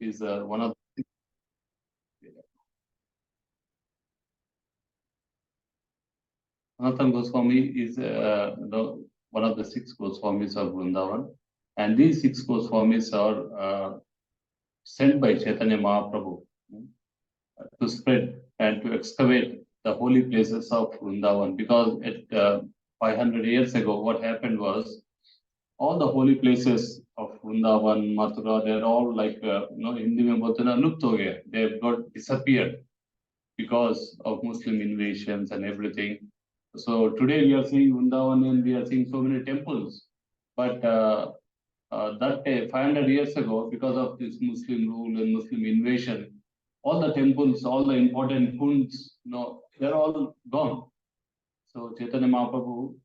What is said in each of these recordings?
is one of Sanatana Goswami is one of the 6 Goswamis of Vrindavan, and these 6 Goswamis are sent by Chaitanya Mahaprabhu to spread and to excavate the holy places of Vrindavan, because at 500 years ago, what happened was all the holy places of Vrindavan, Mathura, they're all like Hindi mein bolte na lupt ho gaye. They've got disappeared because of Muslim invasions and everything. So today we are seeing Vrindavan and we are seeing so many temples, but that day, 500 years ago, because of this Muslim rule and Muslim invasion, all the temples, all the important kunds, they're all gone. So Chaitanya Mahaprabhu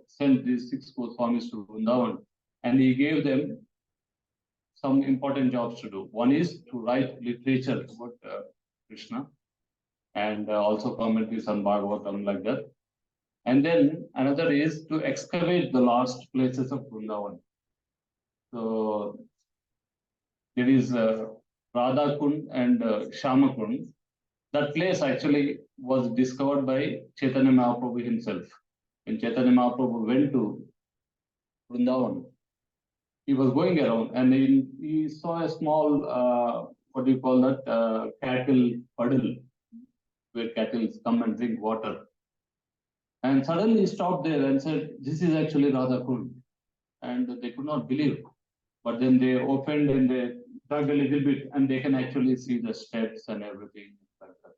sent these 6 Goswamis to Vrindavan, and he gave them some important jobs to do. One is to write literature about Krishna, and also commentaries on Bhagavatam, like that. And then another is to excavate the lost places of Vrindavan. So there is Radha Kund and Shama Kund. That place actually was discovered by Chaitanya Mahaprabhu himself. When Chaitanya Mahaprabhu went to Vrindavan, he was going around and he saw a small, cattle puddle, where cattle come and drink water. And suddenly he stopped there and said, "This is actually Radha Kund." And they could not believe. But then they opened and they dug a little bit, and they can actually see the steps and everything like that.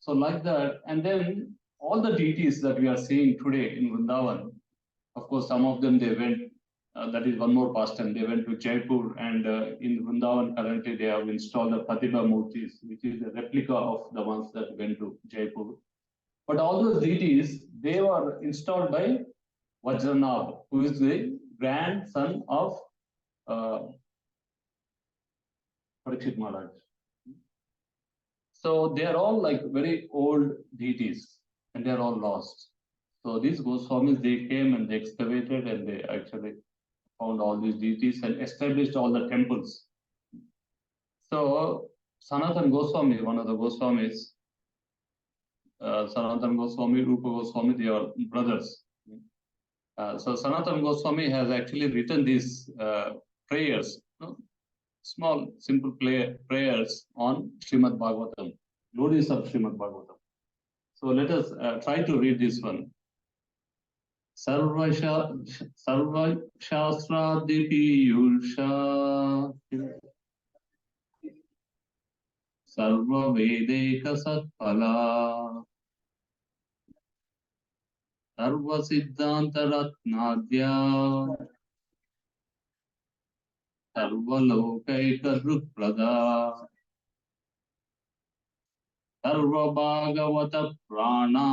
So like that, and then all the deities that we are seeing today in Vrindavan, of course, some of them they went, that is one more pastime, they went to Jaipur, and in Vrindavan currently they have installed the Pratibha Murtis, which is a replica of the ones that went to Jaipur. But all those deities, they were installed by Vajranabh, who is the grandson of Parikshit Maharaj. So they are all like very old deities, and they are all lost. So these Goswamis, they came and they excavated, and they actually found all these deities and established all the temples. So Sanatan Goswami, one of the Goswamis, Sanatan Goswami, Rupa Goswami, they are brothers. So Sanatan Goswami has actually written these prayers, small, simple prayers on Srimad Bhagavatam, Glories of Srimad Bhagavatam. So let us try to read this one. Sarva Shastra Dipiyusha Sarva Vedeka Satpala Sarva Siddhanta Ratnadya Sarvalokaika Drukprada Sarva Bhagavata Prana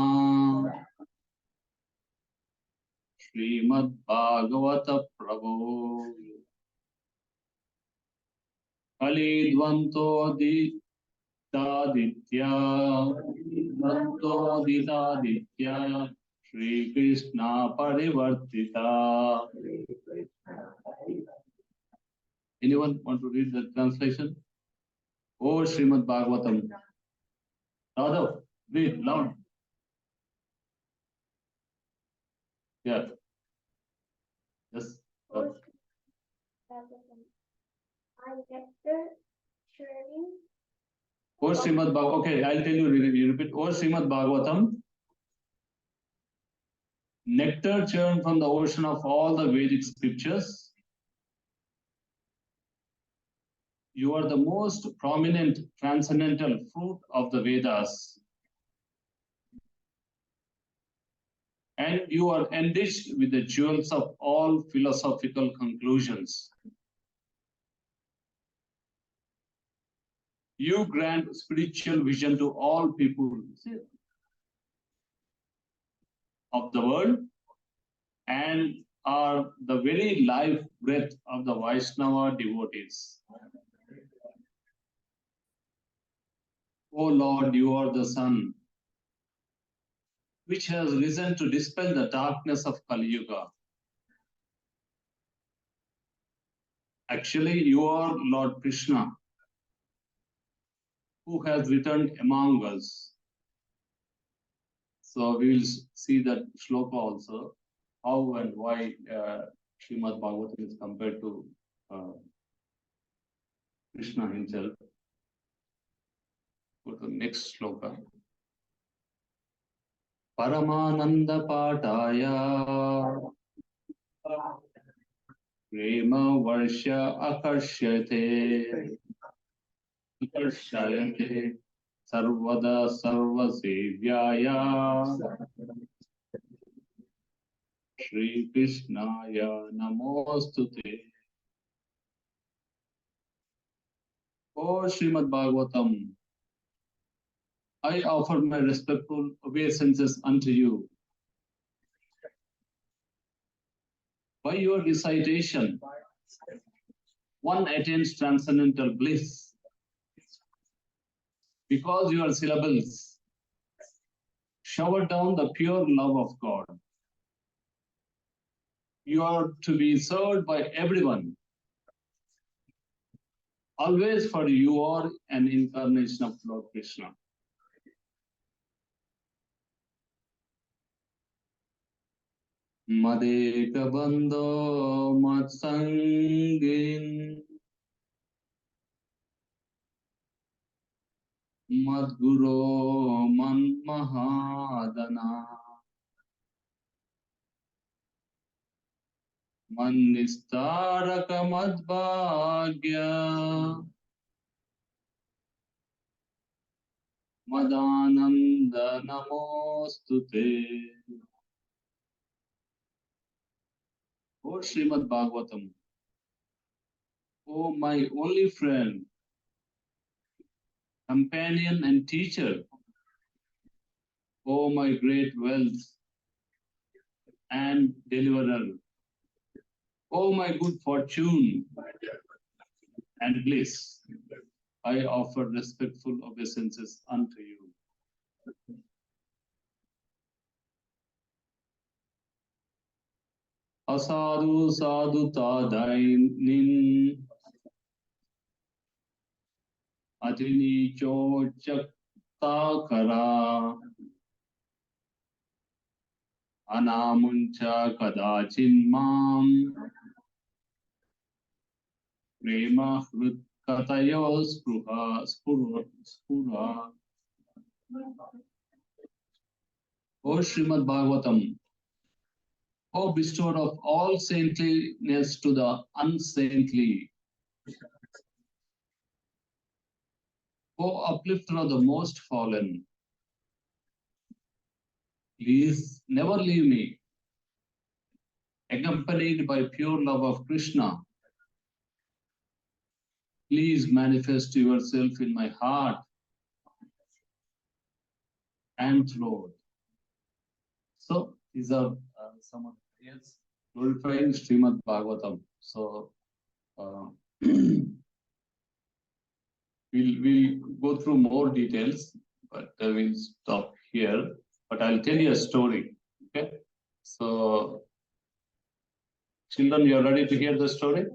Srimad Bhagavata Prabhu Kalidvanto Ditaditya Shri Krishna Parivartita. Anyone want to read the translation? Oh, Srimad Bhagavatam. Radhav, read loud. Yeah. Yes. Oh, Srimad Bhagavatam. Okay, I'll tell you, you repeat. Oh, Srimad Bhagavatam. Nectar churned from the ocean of all the Vedic scriptures. You are the most prominent transcendental fruit of the Vedas. And you are enriched with the jewels of all philosophical conclusions. You grant spiritual vision to all people of the world and are the very life breath of the Vaishnava devotees. O Lord, you are the sun, which has risen to dispel the darkness of Kali Yuga. Actually, you are Lord Krishna, who has returned among us. So we will see that shloka also, how and why Srimad Bhagavatam is compared to uh, Krishna himself. Go to the next shloka. Paramananda Pataya Prema Varsha Akarshate Akarshayate Sarvada Sarvasevyaya Shri Krishnaya Namostute. O Srimad Bhagavatam, I offer my respectful obeisances unto you. By your recitation, one attains transcendental bliss. Because your syllables shower down the pure love of God. You are to be served by everyone. Always, for you are an incarnation of Lord Krishna. Madeka Bando Matsangin Madguro Man Mahadana Manistaraka Madbhagya Madananda Namostute. O Srimad Bhagavatam, O my only friend, companion and teacher, O my great wealth and deliverer, O my good fortune and bliss, I offer respectful obeisances unto you. Asadu sadhu tadainin atini chochaktakara anamuncha kadachin mam prema hrut katayo spura. O Srimad Bhagavatam, O bestower of all saintliness to the unsaintly, O uplifter of the most fallen, please never leave me. Accompanied by pure love of Krishna, please manifest yourself in my heart and throat. So these are some of the prayers glorifying Srimad Bhagavatam. So we'll go through more details, but we'll stop here. But I'll tell you a story. Okay. So children, you are ready to hear the story?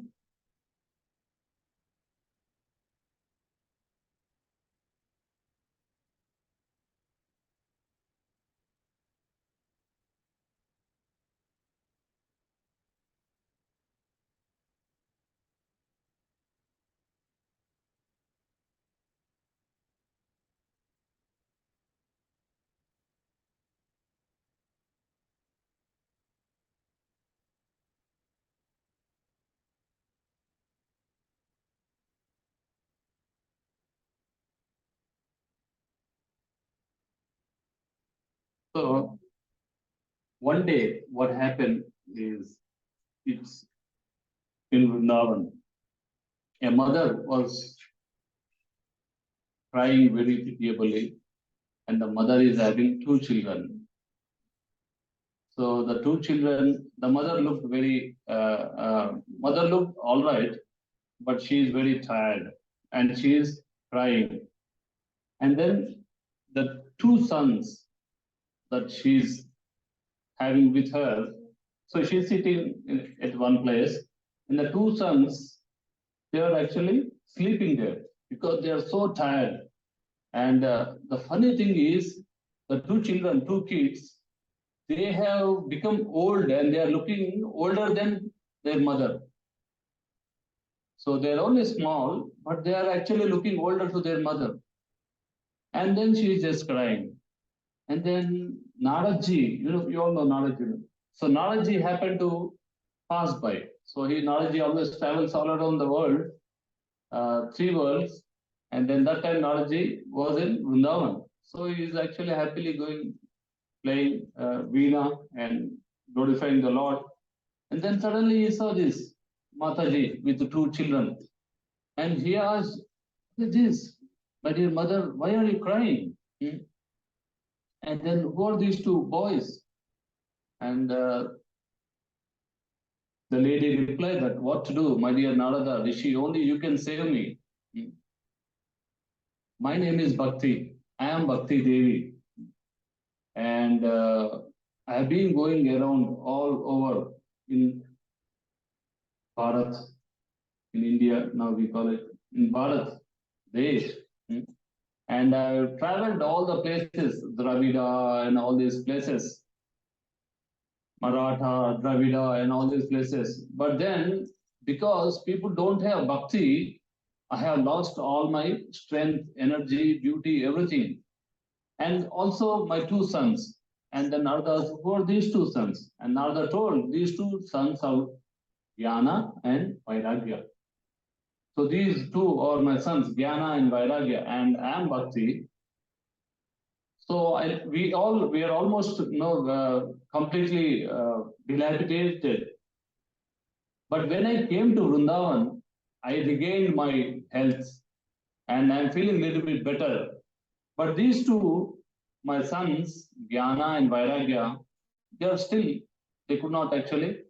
So one day, what happened is, it's in Vrindavan. A mother was crying very pitiably, and the mother is having two children. So the two children, the mother looked mother looked all right, but she is very tired and she is crying. And then the two sons that she's having with her, so she's sitting at one place, and the two sons, they are actually sleeping there because they are so tired. And the funny thing is, the two children, two kids, they have become old and they are looking older than their mother. So they are only small, but they are actually looking older to their mother. And then she is just crying. And then Naraji, you all know Naraji. So Naraji happened to pass by. So Naraji always travels all around the world, three worlds. And then that time Naraji was in Vrindavan. So he is actually happily going, playing Veena and glorifying the Lord. And then suddenly he saw this Mataji with the two children. And he asked, "What is this? My dear mother, why are you crying? Hmm? And then who are these two boys?" And the lady replied that, "What to do, my dear Narada, Rishi, only you can save me. Hmm. My name is Bhakti. I am Bhakti Devi. And I have been going around all over in Bharat, in India, now we call it in Bharat, Desh. Hmm. And I've traveled all the places, Dravida and all these places, Maratha, Dravida, and all these places. But then, because people don't have bhakti, I have lost all my strength, energy, beauty, everything. And also my two sons. And then Narada, who are these two sons? And Narada told these two sons are Jnana and Vairagya. So these two are my sons, Jnana and Vairagya, and I am Bhakti. So we are almost completely dilapidated. But when I came to Vrindavan, I regained my health and I'm feeling a little bit better. But these two, my sons, Jnana and Vairagya, they could not actually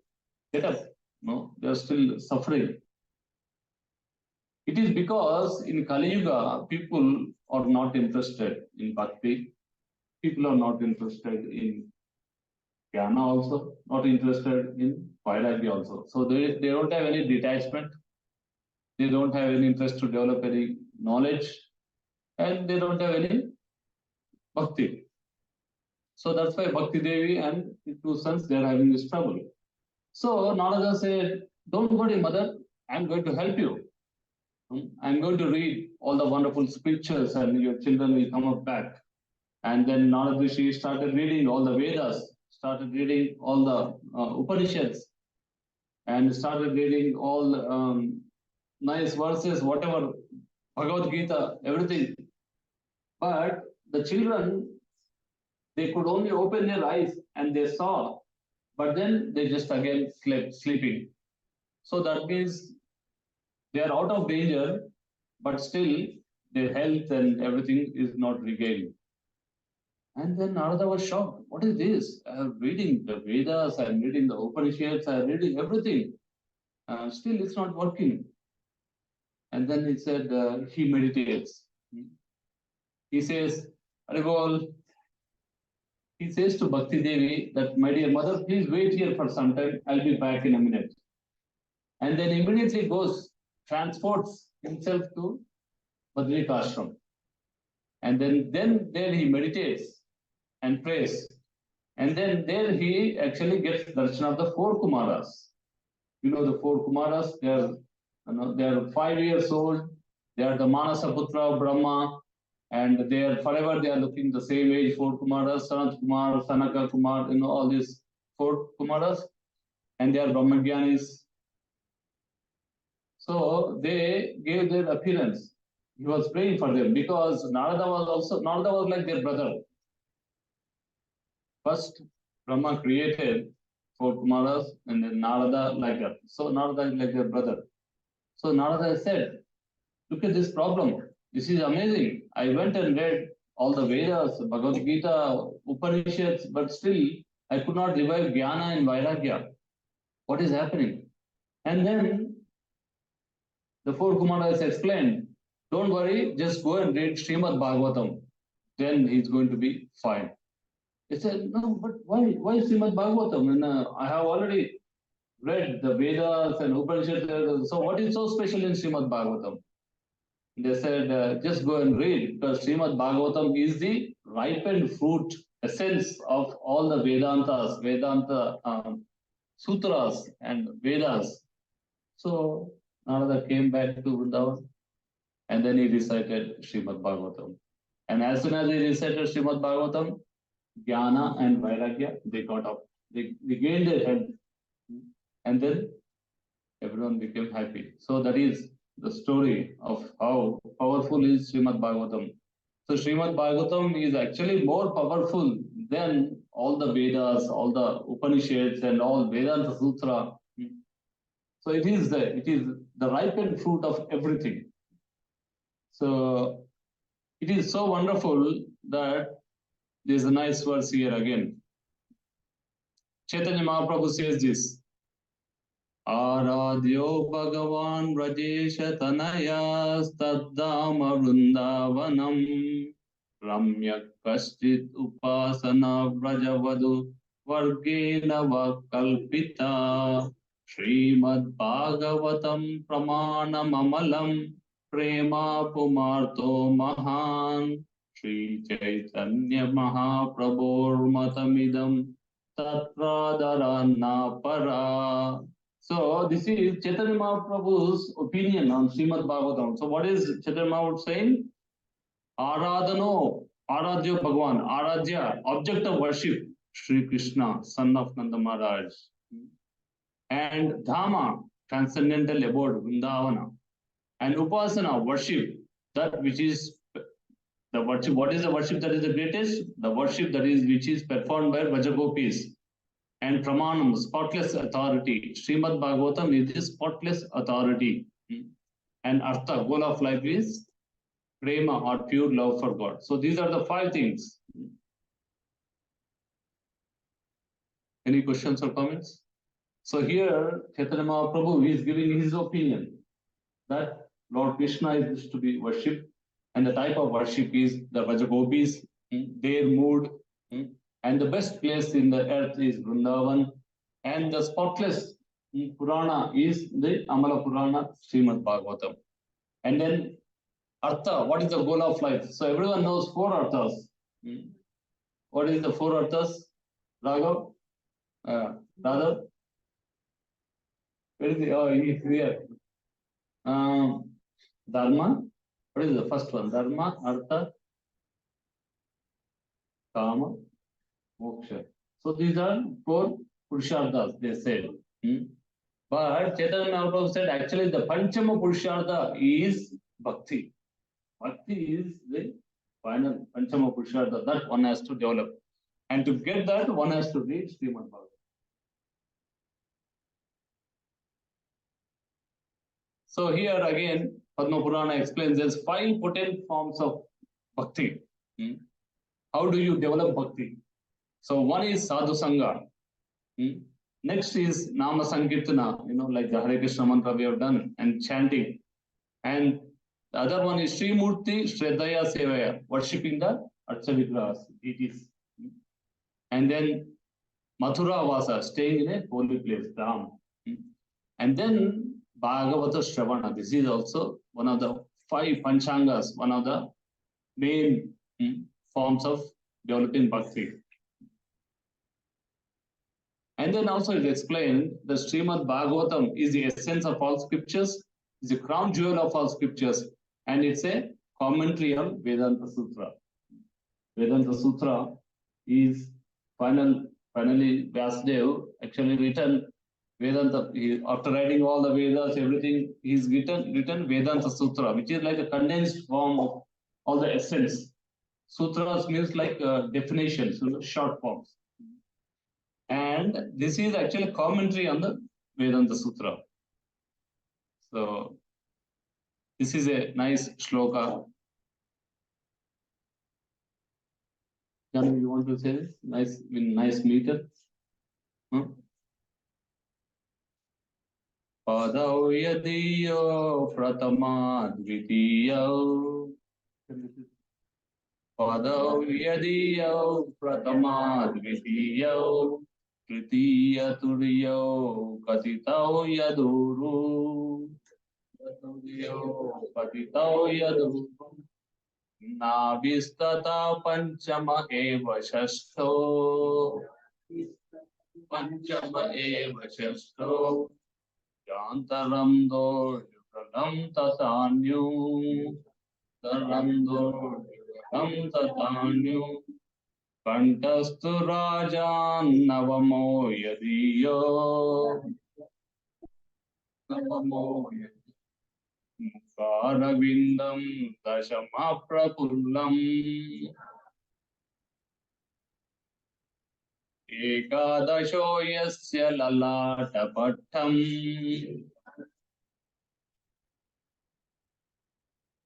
get up. No, they are still suffering. It is because in Kali Yuga, people are not interested in bhakti. People are not interested in Jnana also, not interested in Vairagya also. So they don't have any detachment. They don't have any interest to develop any knowledge. And they don't have any bhakti. So that's why Bhakti Devi and his two sons, they are having this trouble. So Narada said, "Don't worry, mother, I'm going to help you. I'm going to read all the wonderful scriptures and your children will come up back." And then Narada Rishi started reading all the Vedas, started reading all the Upanishads, and started reading all nice verses, whatever, Bhagavad Gita, everything. But the children, they could only open their eyes and they saw, but then they just again slept, sleeping. So that means they are out of danger, but still their health and everything is not regained. And then Narada was shocked. What is this? I'm reading the Vedas, I'm reading the Upanishads, I'm reading everything. Still, it's not working. And then he said, he meditates. He says, Aribol, he says to Bhakti Devi that, "My dear mother, please wait here for some time. I'll be back in a minute." And then immediately goes, transports himself to Badrika Ashram. And then there he meditates and prays. And then there he actually gets darshan of the four Kumaras. You know the four Kumaras, they are 5 years old. They are the Manasa Putra of Brahma, and they are forever they are looking the same age. Four Kumaras, Sanat Kumar, Sanaka Kumar, all these four Kumaras, and they are Brahmagyanis. So they gave their appearance. He was praying for them because Narada was like their brother. First, Brahma created four Kumaras and then Narada like that. So Narada is like their brother. So Narada said, "Look at this problem. This is amazing. I went and read all the Vedas, Bhagavad Gita, Upanishads, but still I could not revive Jnana and Vairagya. What is happening?" And then the four Kumaras explained, "Don't worry, just go and read Srimad Bhagavatam. Then he's going to be fine." He said, "No, but why Srimad Bhagavatam? And I have already read the Vedas and Upanishads. So what is so special in Srimad Bhagavatam?" They said, just go and read, because Srimad Bhagavatam is the ripened fruit, essence of all the Vedantas, Vedanta sutras and Vedas. So Narada came back to Vrindavan, and then he recited Srimad Bhagavatam. And as soon as he recited Srimad Bhagavatam, Jnana and Vairagya, they got up. They gained their health. And then everyone became happy. So that is the story of how powerful is Srimad Bhagavatam. So Srimad Bhagavatam is actually more powerful than all the Vedas, all the Upanishads, and all Vedanta Sutra. So it is the ripened fruit of everything. So it is so wonderful that there's a nice verse here again. Chaitanya Mahaprabhu says this. Aradhyo Bhagavan Rajesha Tanayas Taddama Vrindavanam Ramya Kaschit Upasana Vrajavadu Vargena Vakalpita Srimad Bhagavatam Pramanam Amalam Prema Pumarto Mahan Sri Chaitanya Mahaprabhur Matamidam Tatradarana Para. So this is Chaitanya Mahaprabhu's opinion on Srimad Bhagavatam. So what is Chaitanya Mahaprabhu saying? Aradhano, Aradhya Bhagavan, Aradhya, object of worship, Sri Krishna, son of Nanda Maharaj. And Dhama, transcendental abode, Vrindavana. And Upasana, worship, that which is the worship. What is the worship that is the greatest? The worship that is which is performed by Vrajagopis. And Pramanam, spotless authority. Srimad Bhagavatam is the spotless authority. And Artha, goal of life is Prema, or pure love for God. So these are the 5 things. Any questions or comments? So here, Chaitanya Mahaprabhu is giving his opinion that Lord Krishna is to be worshipped, and the type of worship is the Vrajagopis, their mood, and the best place in the earth is Vrindavan, and the spotless Purana is the Amala Purana, Srimad Bhagavatam. And then Artha, what is the goal of life? So everyone knows 4 Arthas. What is the 4 Arthas? Raghav? Radha? Where is he? Oh, he is here. Dharma. What is the first one? Dharma, Artha, Kama, Moksha. So these are 4 Purusharthas, they said. But Chaitanya Mahaprabhu said actually the Panchama Purushartha is Bhakti. Bhakti is the final Panchama Purushartha that one has to develop. And to get that, one has to read Srimad Bhagavatam. So here again, Padma Purana explains there's 5 potent forms of Bhakti. How do you develop Bhakti? So one is Sadhu Sangha. Next is Nama Sankirtana, like the Hare Krishna mantra we have done, and chanting. And the other one is Sri Murti Shraddhaya Sevaya, worshipping the Archa Vigrahas, deities. And then Mathura Vasa, staying in a holy place, Dham. And then Bhagavata Shravana. This is also one of the 5 Panchangas, one of the main forms of developing Bhakti. And then also it explained that Srimad Bhagavatam is the essence of all scriptures, is the crown jewel of all scriptures, and it's a commentary on Vedanta Sutra. Vedanta Sutra is finally Vyasadeva actually written Vedanta. After writing all the Vedas, everything, he's written Vedanta Sutra, which is like a condensed form of all the essence. Sutras means like definitions, short forms. And this is actually a commentary on the Vedanta Sutra. So this is a nice shloka. Janu, you want to say this? Nice meter. Padau yadiyo pratama dvitiyo. Padau yadiyo pratama dvitiyo. Tritiya turiyo katitau yaduru. पतितो यदुक्तं नाभिस्तथा पंचम एव षष्ठो यान्तरं दोर्युगलं तथान्यो कंठस्तु राजान्नवमो यदीयो मुखारविन्दं दशमप्रफुल्लम् एकादशो यस्य ललाटपट्टम्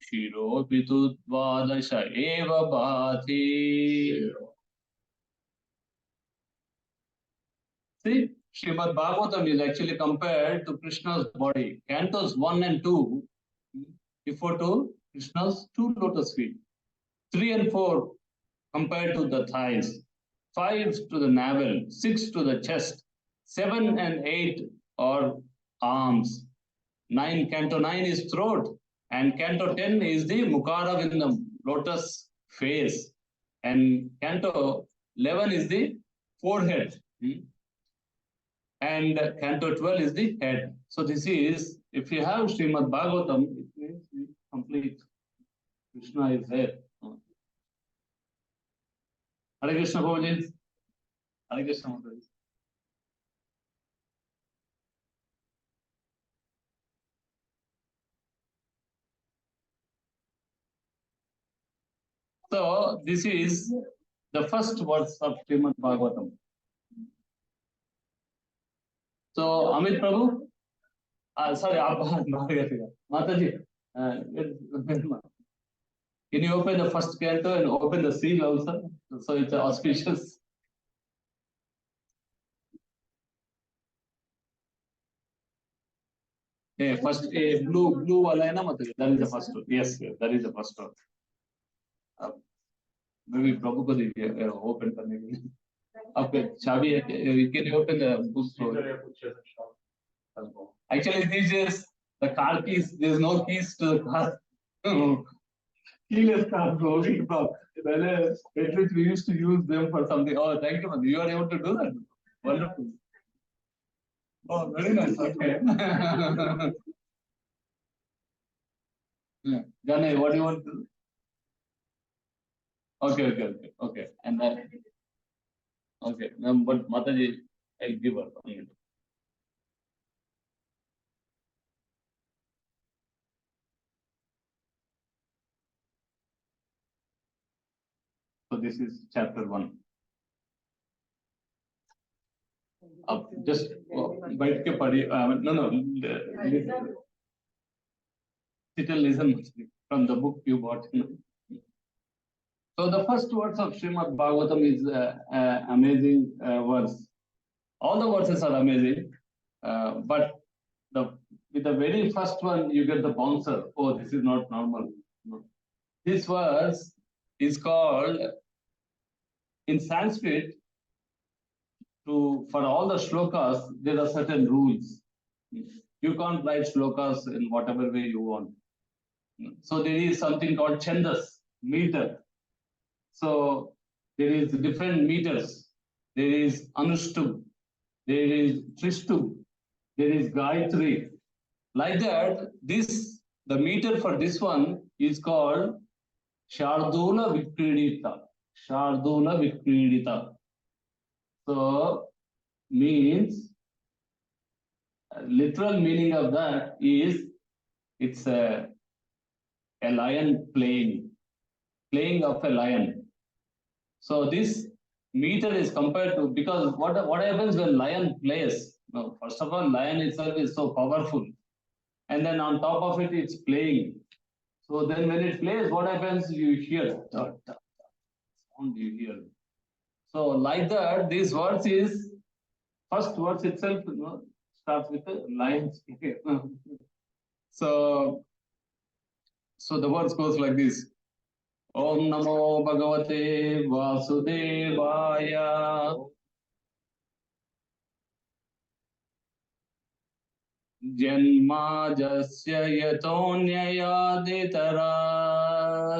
शिरोऽपि तु द्वादश एव भाति. See, Srimad Bhagavatam is actually compared to Krishna's body. Cantos 1 and 2 refer to Krishna's two lotus feet. 3 and 4 compared to the thighs. 5 to the navel. 6 to the chest. 7 and 8 are arms. 9, Canto 9 is throat. And Canto 10 is the Mukharavindam, lotus face. And Canto 11 is the forehead. And Canto 12 is the head. So this is, if you have Srimad Bhagavatam, it means complete. Krishna is there. Hare Krishna Prabhuji. Hare Krishna Prabhuji. So this is the first verse of Srimad Bhagavatam. So Amit Prabhu, sorry, Mataji, can you open the first canto and open the seal also? So it's auspicious. Yeah, first blue wala hai na Mataji? That is the first one. Yes, that is the first one. Maybe Prabhu could open करने के लिए. Okay, Chavi, can you open the book? Actually, these days the car keys, there is no keys to the car. Keyless car, bro. At least we used to use them for something. Oh, thank you. You are able to do that. Wonderful. Oh, very nice. Okay. Yeah. Jane, what do you want to do? Okay. And then, okay. But Mataji, I'll give her. So this is chapter 1. Just बैठ के पढ़िए. No. Sit and listen from the book you bought. So the first words of Srimad Bhagavatam is amazing verse. All the verses are amazing, but with the very first one you get the bouncer. Oh, this is not normal. No. This verse is called in Sanskrit. For all the shlokas, there are certain rules. You can't write shlokas in whatever way you want. So there is something called chandas, meter. So there is different meters. There is Anushtup, there is Trishtup, there is Gayatri. Like that, the meter for this one is called Shardula Vikridita. Shardula Vikridita. So means literal meaning of that is it's a lion playing of a lion. So this meter is compared to, because what happens when lion plays? No, first of all, lion itself is so powerful, and then on top of it, it's playing. So then when it plays, what happens? You hear sound. You hear. So like that, this verse is first verse itself. Starts with a lion. So the verse goes like this. Om Namo Bhagavate Vasudevaya. Janmajasya yatonyayaditara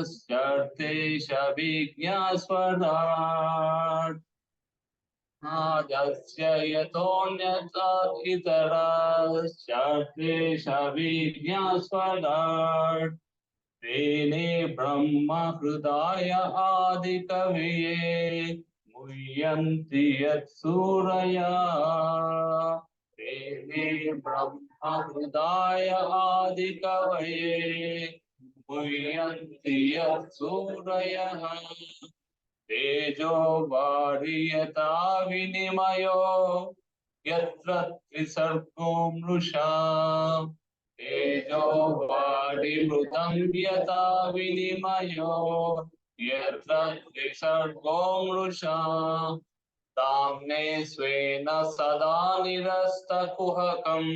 shabhigyaswarat Ajasya yatonyayaditara shabhigyaswarat Tene Brahma Hridaya Adikaviye Muyanti Yat Suraya Tene Brahma Hridaya Adikaviye Muyanti Yat Suraya Tejo Variyata Vinimayo Yatra Trisargo Mrusha Tejo Varimrutam Yata Vinimayo Yatra Trisargo Mrusha Tamne Svena Sada Nirasta Kuhakam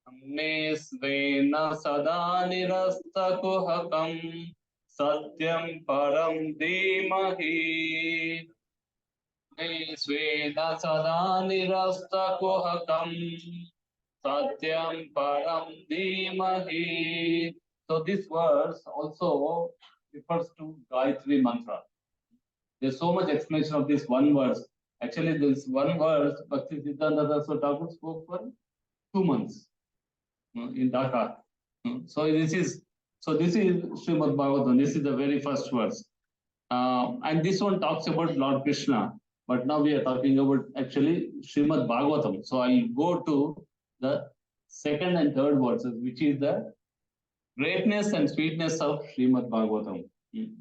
Tamne Svena Sada Nirasta Kuhakam Satyam Param Dhimahi Sveda Sada Nirasta Kuhakam Satyam Param Dhimahi. So this verse also refers to Gayatri Mantra. There's so much explanation of this one verse. Actually, this one verse, Bhakti Siddhanta Saraswati Thakur spoke for 2 months in Dhaka. So this is Srimad Bhagavatam. This is the very first verse. And this one talks about Lord Krishna. But now we are talking about actually Srimad Bhagavatam. So I'll go to the second and third verses, which is the greatness and sweetness of Srimad Bhagavatam.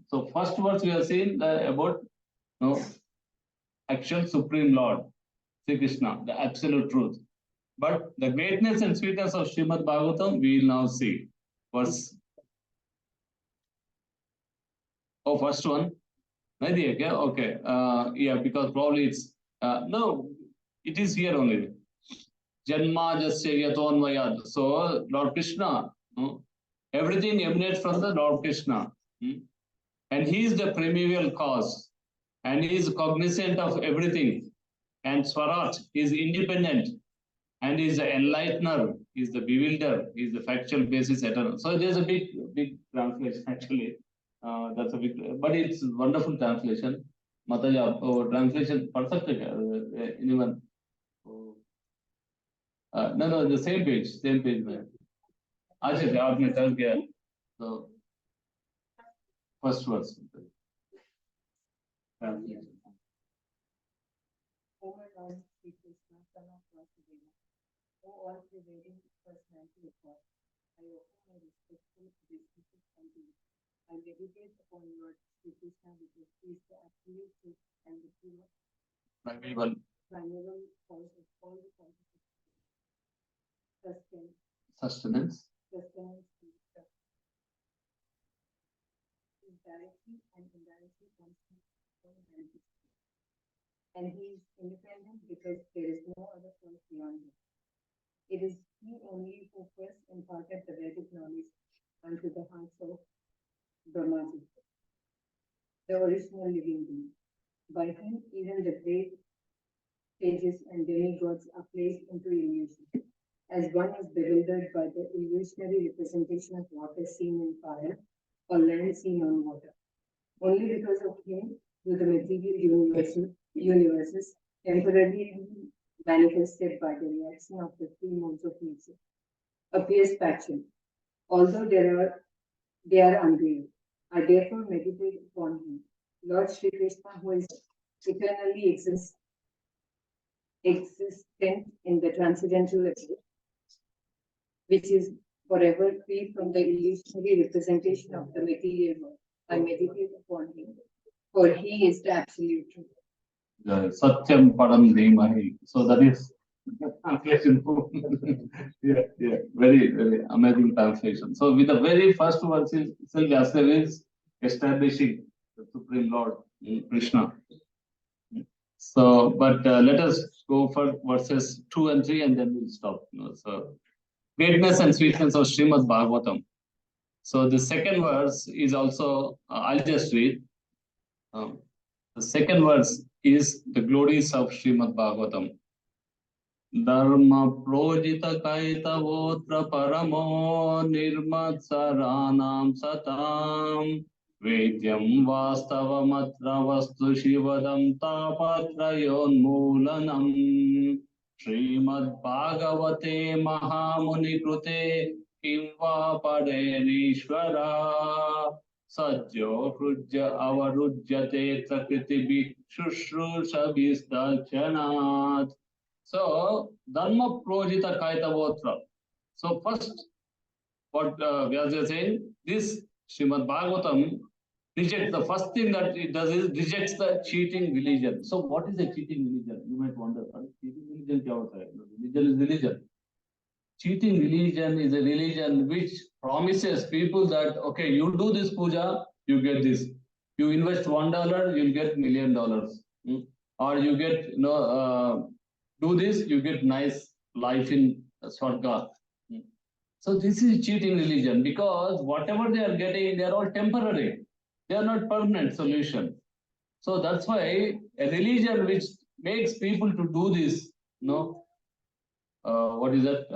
So first verse we have seen about actual Supreme Lord, Sri Krishna, the absolute truth. But the greatness and sweetness of Srimad Bhagavatam, we will now see. Verse. Oh, first one. Okay. Yeah, because probably it's no, it is here only. Janma Jasya Yatonvayad. So Lord Krishna, everything emanates from the Lord Krishna. And he is the primeval cause. And he is cognizant of everything. And Swarat is independent. And he is the enlightener, he is the bewilderer, he is the factual basis eternal. So there's a big translation actually. That's a big, but it's wonderful translation. Mataja, translation perfect. Anyone? No, the same page, man. Ajay, aapne tell kiya. So first verse. Translation. Oh my Lord, Sri Krishna, Son of Vasudeva, O all-pervading personality of God, I offer my respectful obeisances unto you. I meditate upon Lord Sri Krishna because he is the absolute truth and the pure, primeval cause of all the causes of sustenance, is directly and indirectly constant from humanity. And he is independent because there is no other source beyond him. It is he only who first imparted the Vedic knowledge unto the hearts of Brahmaji, the original living being. By him, even the great sages and demigods are placed into illusion, as one is bewildered by the illusionary representation of water seen in fire or land seen on water. Only because of him do the material universes temporarily manifested by the reaction of the three modes of nature appears factual, although they are unreal. I therefore meditate upon him, Lord Sri Krishna, who is eternally existent in the transcendental abode, which is forever free from the illusionary representation of the material world. I meditate upon him, for he is the absolute truth. Satyam Param Dhimahi. So that is the translation. Yeah, very amazing translation. So with the very first verse, Vyasadeva is establishing the Supreme Lord Krishna. So, but let us go for verses 2 and 3, and then we'll stop. So, greatness and sweetness of Srimad Bhagavatam. So the second verse is also, I'll just read. The second verse is the glories of Srimad Bhagavatam. Dharma projita kaitavotra paramo nirmatsaranam satam Vedyam vastavamatra vastu shivadam tapatrayon Srimad Bhagavate Mahamuni Krute Kimva Paderishvara Sajjo Hrujya Avarujyate Trakriti Bhikshushru Shabhistalchanat. So, Dharma Projita Kaitavotra. So, first, what Vyasa is saying, this Srimad Bhagavatam rejects, the first thing that it does is rejects the cheating religion. So, what is a cheating religion? You might wonder, cheating religion kya hota hai? Religion is religion. Cheating religion is a religion which promises people that, okay, you do this puja, you get this. You invest $1, you'll get $1 million. Or you get, do this, you get nice life in Swarga. So this is cheating religion because whatever they are getting, they are all temporary. They are not permanent solution. So that's why a religion which makes people to do this, what is that?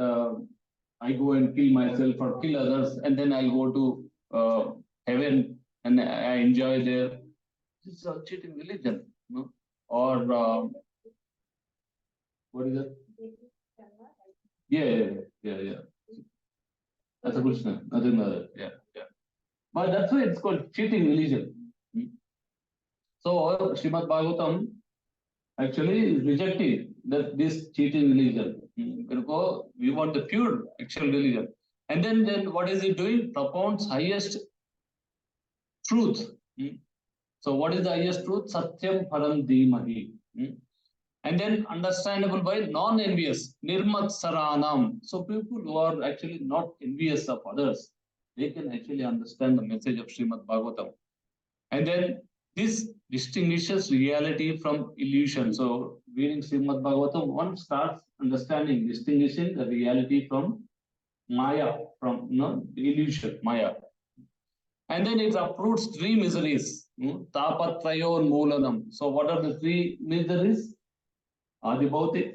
I go and kill myself or kill others, and then I'll go to heaven and I enjoy there. This is a cheating religion, Or what is that? Yeah. That's a Krishna, nothing other. Yeah. But that's why it's called cheating religion. So Srimad Bhagavatam actually is rejecting this cheating religion. We want the pure actual religion. And then what is it doing? Propounds highest truth. So what is the highest truth? Satyam param dhimahi. And then understandable by non-envious, nirmat saranam. So people who are actually not envious of others, they can actually understand the message of Srimad Bhagavatam. And then this distinguishes reality from illusion. So reading Srimad Bhagavatam, one starts understanding, distinguishing the reality from Maya, from illusion, Maya. And then it uproots three miseries. Tapatrayon Moolanam. So what are the three miseries? Adibhautik,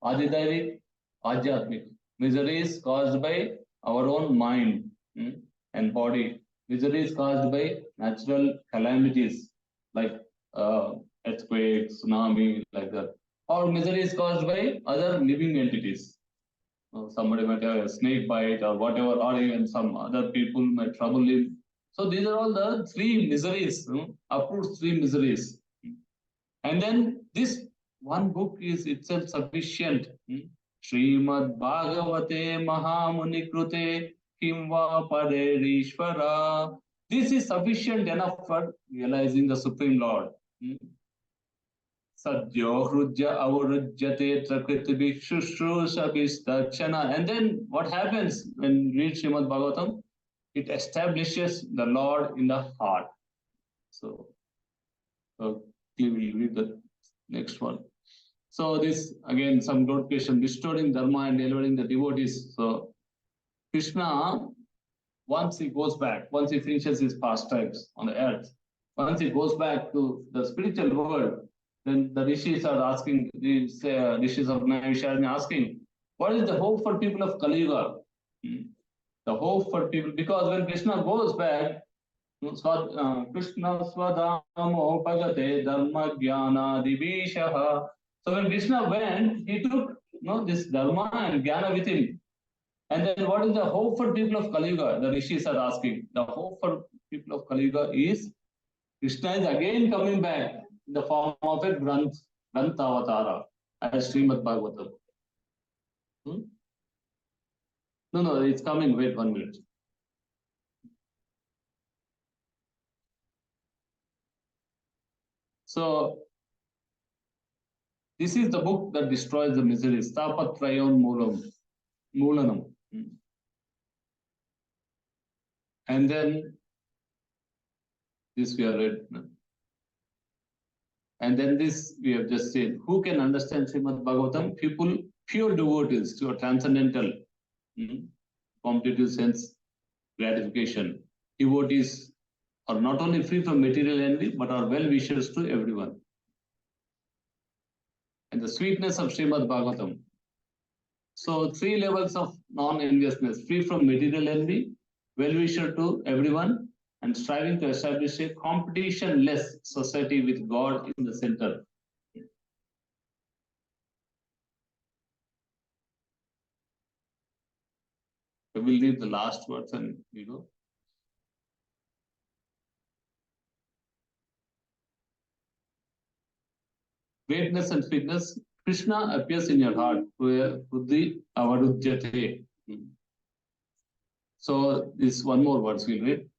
Adidaivic, Adhyatmic. Miseries caused by our own mind and body. Miseries caused by natural calamities like earthquakes, tsunami, like that. Or miseries caused by other living entities. Somebody might have a snake bite or whatever, or even some other people might trouble him. So these are all the three miseries, approved three miseries. And then this one book is itself sufficient. Srimad Bhagavate Mahamuni Krute Kimva Paderishvara. This is sufficient enough for realizing the Supreme Lord. Sadhyo Hrujya Avarujyate Trakriti Bhikshushru Shabhistakshana. And then what happens when you read Srimad Bhagavatam? It establishes the Lord in the heart. So we will read the next one. So this again some good question, restoring dharma and delivering the devotees. So Krishna, once he goes back, once he finishes his pastimes on the earth, once he goes back to the spiritual world, then the rishis are asking, these rishis of Naimisharanya asking, what is the hope for people of Kali Yuga? The hope for people, because when Krishna goes back, Krishna Swadamo Bhagate Dharma Jnana Divishaha. So when Krishna went, he took this Dharma and Jnana with him. And then what is the hope for people of Kali Yuga? The rishis are asking. The hope for people of Kali Yuga is Krishna is again coming back in the form of a Grantavatara as Srimad Bhagavatam. No, it's coming. Wait 1 minute. So this is the book that destroys the miseries. Tapatrayon Moolanam. And then this we have read. And then this we have just said. Who can understand Srimad Bhagavatam? People, pure devotees to a transcendental, competitive sense gratification. Devotees are not only free from material envy, but are well-wishers to everyone. And the sweetness of Srimad Bhagavatam. So 3 levels of non-enviousness: free from material envy, well-wisher to everyone, and striving to establish a competition-less society with God in the center. We will read the last words and we go. Greatness and fitness. Krishna appears in your heart. Buddhi avarujyate. So this one more words we'll read.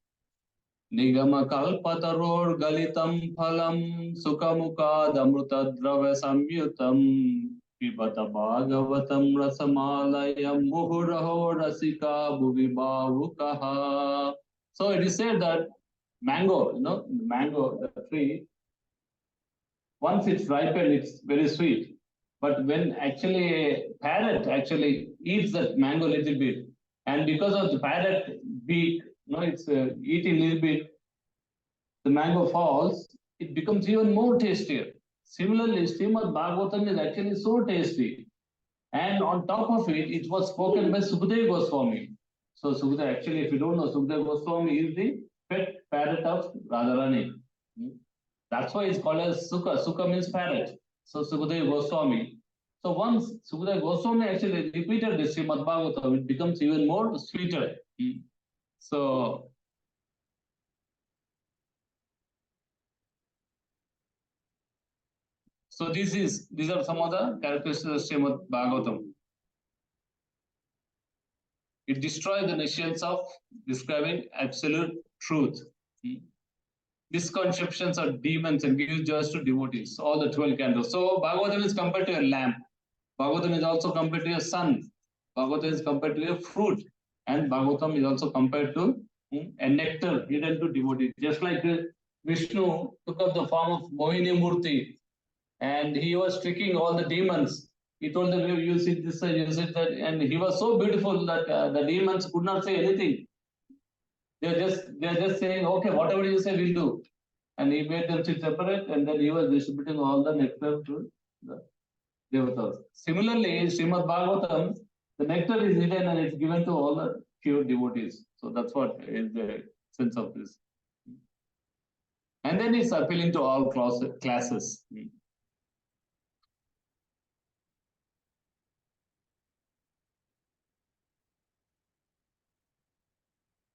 Nigama kalpataror galitam phalam sukamukad amrutadravya samyutam pibata bhagavatam rasamalayam muhuraho rasika bhuvi bhavukaha. So it is said that mango, mango, the tree, once it's ripened, it's very sweet. But when actually a parrot actually eats that mango a little bit, and because of the parrot beak, it's eating a little bit, the mango falls, it becomes even more tastier. Similarly, Srimad Bhagavatam is actually so tasty. And on top of it, it was spoken by Sukadeva Goswami. So Sukadeva, actually, if you don't know, Sukadeva Goswami is the pet parrot of Radharani. That's why it's called as Sukha. Sukha means parrot. So Sukadeva Goswami. So once Sukadeva Goswami actually repeated the Srimad Bhagavatam, it becomes even more sweeter. So these are some of the characteristics of Srimad Bhagavatam. It destroys the notions of describing absolute truth. Misconceptions of demons and gives joy to devotees. All the 12 candles. So Bhagavatam is compared to a lamp. Bhagavatam is also compared to a sun. Bhagavatam is compared to a fruit. And Bhagavatam is also compared to a nectar hidden to devotees. Just like Vishnu took up the form of Mohini Murti and he was tricking all the demons. He told them, use it this, use it that. And he was so beautiful that the demons could not say anything. They're just saying, okay, whatever you say, we'll do. And he made them sit separate, and then he was distributing all the nectar to the devatas. Similarly, Srimad Bhagavatam, the nectar is hidden and it's given to all the pure devotees. So that's what is the sense of this. And then it's appealing to all classes.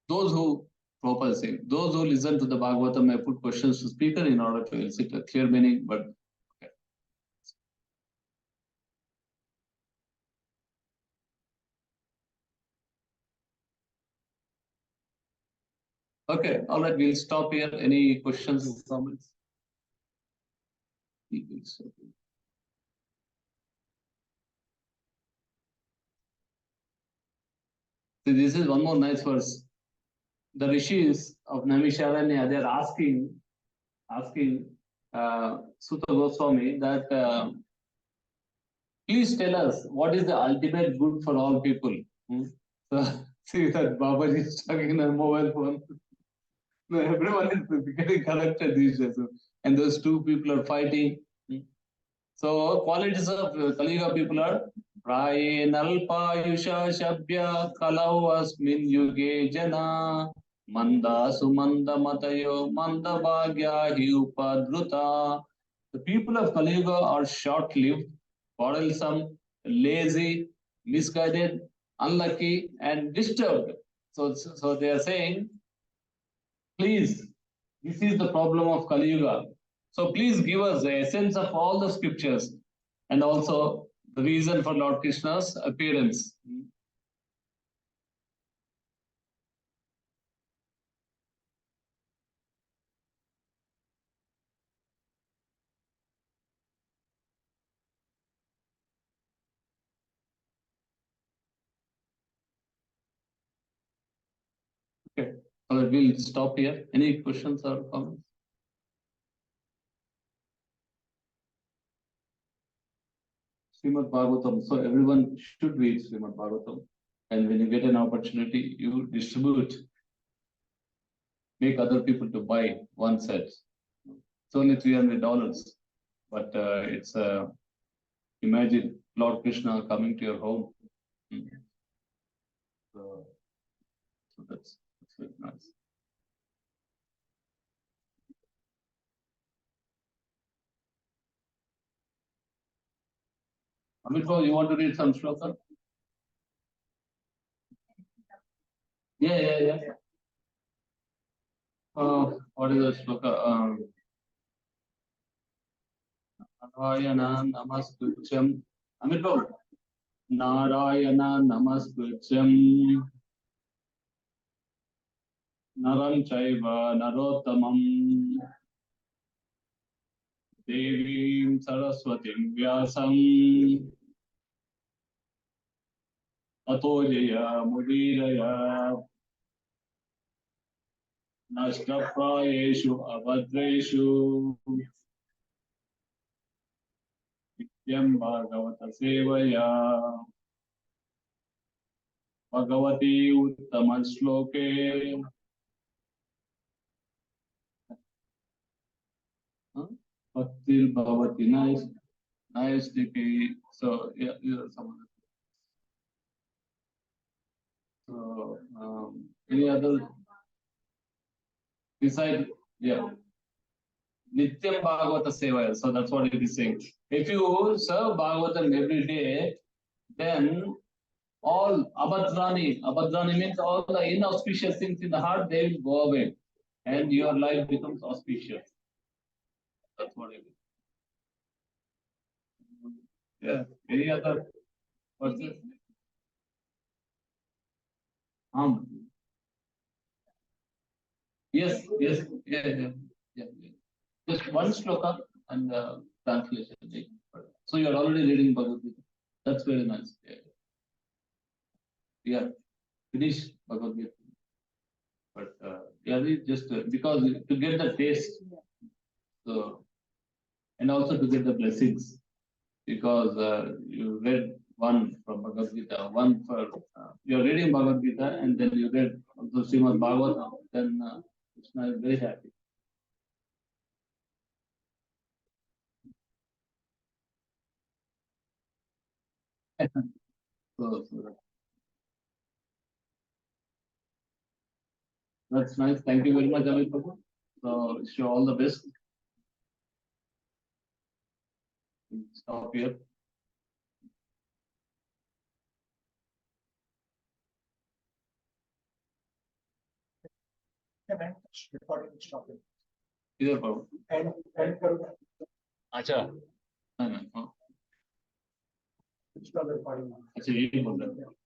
Those who those who listen to the Bhagavatam may put questions to speaker in order to elicit a clear meaning, but okay. Okay, all right, we'll stop here. Any questions or comments? See, this is one more nice verse. The rishis of Naimisharanya, they are asking Sutta Goswami that please tell us what is the ultimate good for all people. So see that Babaji is talking on a mobile phone. No, everyone is getting connected these days. And those two people are fighting. So qualities of Kali Yuga people are Praye Nalpa Yusha Shabya Kalau Asmin Yuge Jana Manda Sumanda Matayo Manda Bhagya Hiupadruta. The people of Kali Yuga are short-lived, quarrelsome, lazy, misguided, unlucky, and disturbed. So they are saying, please, this is the problem of Kali Yuga. So please give us the essence of all the scriptures and also the reason for Lord Krishna's appearance. Okay, so we'll stop here. Any questions or comments? Srimad Bhagavatam. So everyone should read Srimad Bhagavatam. And when you get an opportunity, you distribute, make other people to buy one set. It's only $300, but it's imagine Lord Krishna coming to your home Mm. So that's very nice. Amit, you want to read some shloka? Yeah. What is the shloka? Narayana Namaskrityam. Amit, Narayana Namaskrityam. Naram Chaiva Narottamam. Devim Saraswatim Vyasam. Atojaya Mudiraya. Nashtaprayeshu Abhadreshu. Nityam Bhagavata Sevaya. Bhagavati Uttama Shloke. Bhaktir Bhavati. Nice, Diki. So, yeah, some. So, any other beside, yeah, Nityam Bhagavata Sevaya. So that's what it is saying. If you serve Bhagavatam every day, then all abhadrani means all the inauspicious things in the heart, they will go away. And your life becomes auspicious. That's what it is. Yeah. Any other? What's this? Yes. Yeah. Just one shloka and translation. So you are already reading Bhagavad Gita. That's very nice. Yeah. Finish Bhagavad Gita. But yeah, we just because to get the taste, so and also to get the blessings, because you read one from Bhagavad Gita, one for you're reading Bhagavad Gita, and then you read also Srimad Bhagavatam, then Krishna is very happy. So that's nice. Thank you very much, Amit Prabhu. So wish you all the best. Stop here. recording stopping. इधर पढ़ो. And करूँगा. अच्छा. नहीं. Stop recording. अच्छा, यही बोल रहे हैं.